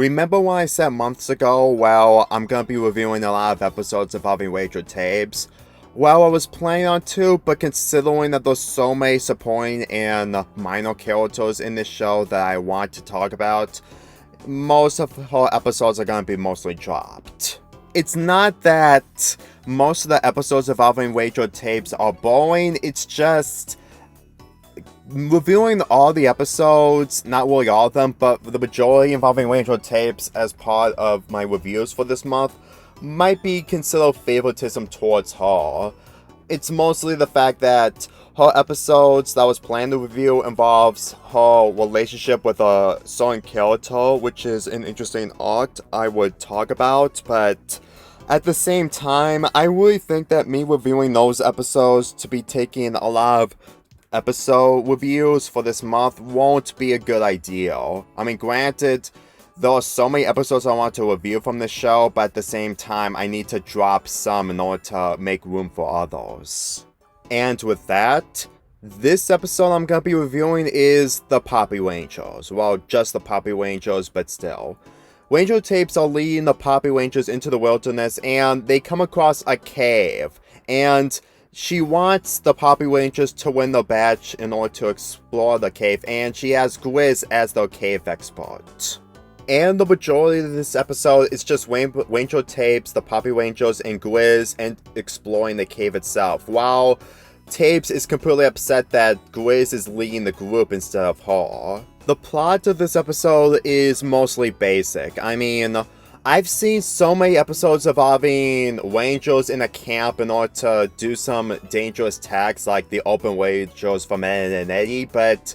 Remember when I said months ago, well, I'm gonna be reviewing a lot of episodes involving Rachel tapes? Well, I was planning on to, but considering that there's so many supporting and minor characters in this show that I want to talk about, most of her episodes are gonna be mostly dropped. It's not that most of the episodes involving Rachel tapes are boring, it's just reviewing all the episodes, not really all of them, but the majority involving Rachel tapes as part of my reviews for this month might be considered favoritism towards her. It's mostly the fact that her episodes that I was planning to review involves her relationship with a certain character, which is an interesting arc I would talk about, but at the same time, I really think that me reviewing those episodes to be taking a lot of episode reviews for this month won't be a good idea. I mean, granted, there are so many episodes I want to review from this show, but at the same time, I need to drop some in order to make room for others. And with that, this episode I'm going to be reviewing is The Poppy Rangers. Well, just The Poppy Rangers, but still. Ranger tapes are leading the Poppy Rangers into the wilderness, and they come across a cave, and she wants the Poppy Rangers to win the badge in order to explore the cave, and she has Grizz as their cave expert. And the majority of this episode is just Ranger tapes, the Poppy Rangers, and Grizz, and exploring the cave itself, while Tapes is completely upset that Grizz is leading the group instead of her. The plot of this episode is mostly basic. I mean, I've seen so many episodes involving Rangers in a camp in order to do some dangerous tasks like the Open Rangers from Ed and Eddie, but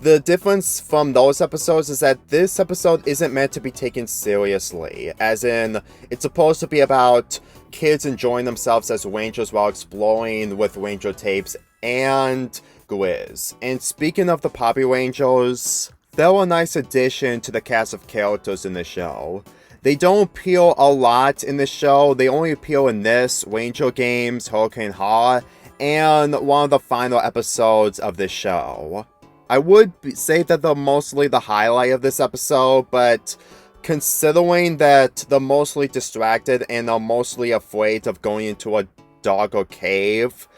the difference from those episodes is that this episode isn't meant to be taken seriously, as in, it's supposed to be about kids enjoying themselves as Rangers while exploring with Ranger tapes and Grizz. And speaking of the Poppy Rangers, they're a nice addition to the cast of characters in the show. They don't appear a lot in the show, they only appear in this, Ranger Games, Hurricane Hall, and one of the final episodes of this show. I would say that they're mostly the highlight of this episode, but considering that they're mostly distracted and are mostly afraid of going into a dark or cave,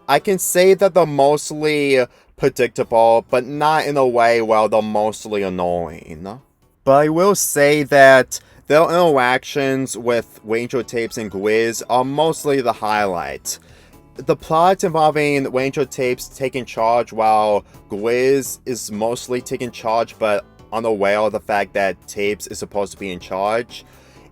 I can say that they're mostly predictable, but not in a way where they're mostly annoying. But I will say that their interactions with Ranger Tapes and Grizz are mostly the highlight. The plot involving Ranger Tapes taking charge while Grizz is mostly taking charge but unaware of the fact that Tapes is supposed to be in charge.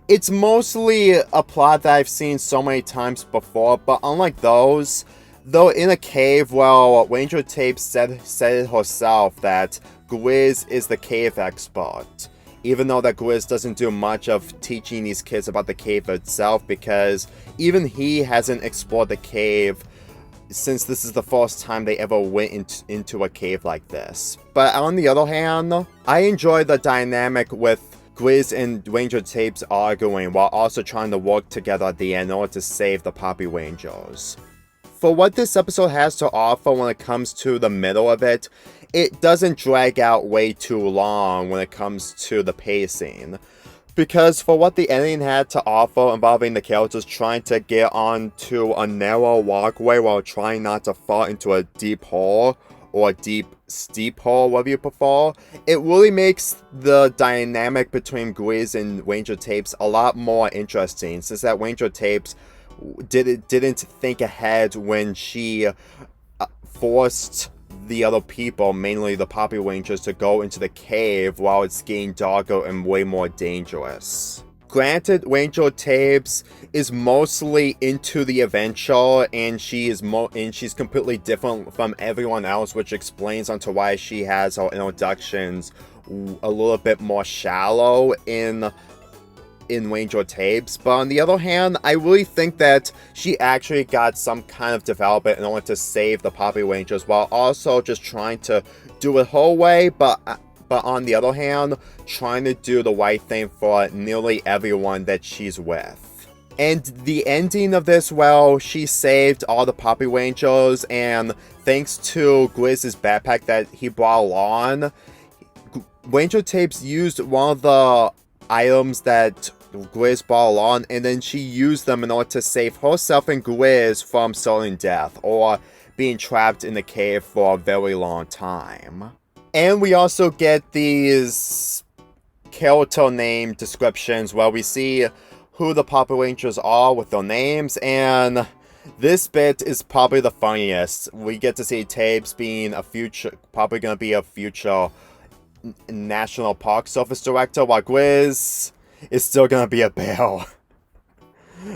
It's mostly a plot that I've seen so many times before, but unlike those, though in a cave, well, Ranger Tapes said it herself that Grizz is the cave expert. Even though that Grizz doesn't do much of teaching these kids about the cave itself, because even he hasn't explored the cave since this is the first time they ever went into a cave like this. But on the other hand, I enjoy the dynamic with Grizz and Ranger Tapes arguing while also trying to work together at the end in order to save the Poppy Rangers. For what this episode has to offer when it comes to the middle of it, it doesn't drag out way too long when it comes to the pacing. Because for what the ending had to offer involving the characters trying to get onto a narrow walkway while trying not to fall into a deep hole, or a deep, steep hole, whatever you prefer, it really makes the dynamic between Grizz and Ranger Tapes a lot more interesting, since that Ranger Tapes didn't think ahead when she forced the other people, mainly the Poppy Rangers, to go into the cave while it's getting darker and way more dangerous. Granted, Ranger Tapes is mostly into the adventure, and she's completely different from everyone else, which explains onto why she has her introductions a little bit more shallow in Ranger Tapes, but on the other hand, I really think that she actually got some kind of development in order to save the Poppy Rangers while also just trying to do it her way, but on the other hand, trying to do the right thing for nearly everyone that she's with. And the ending of this, well, she saved all the Poppy Rangers, and thanks to Grizz's backpack that he brought along, Ranger Tapes used one of the items that Grizz brought along, and then she used them in order to save herself and Grizz from certain death, or being trapped in the cave for a very long time. And we also get these character name descriptions where we see who the Power Rangers are with their names, and this bit is probably the funniest. We get to see Tabes being probably going to be a future National Park Service director, while Grizz is still going to be a bear.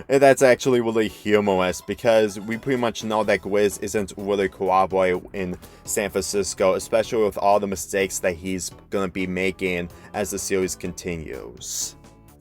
And that's actually really humorous, because we pretty much know that Grizz isn't really cooperating in San Francisco, especially with all the mistakes that he's going to be making as the series continues.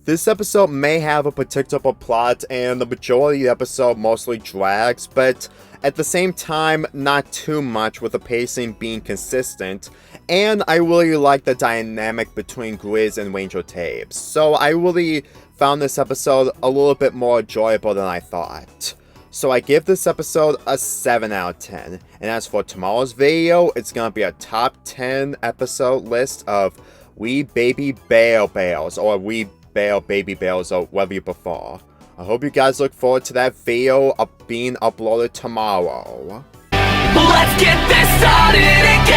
This episode may have a predictable plot, and the majority of the episode mostly drags, but at the same time, not too much, with the pacing being consistent, and I really like the dynamic between Grizz and Ranger Tabes, so I really found this episode a little bit more enjoyable than I thought. So I give this episode a 7 out of 10, and as for tomorrow's video, it's gonna be a top 10 episode list of We Baby Bear Bears, or We Bear Baby Bears, or whatever you prefer. I hope you guys look forward to that video being uploaded tomorrow. Let's get this started again.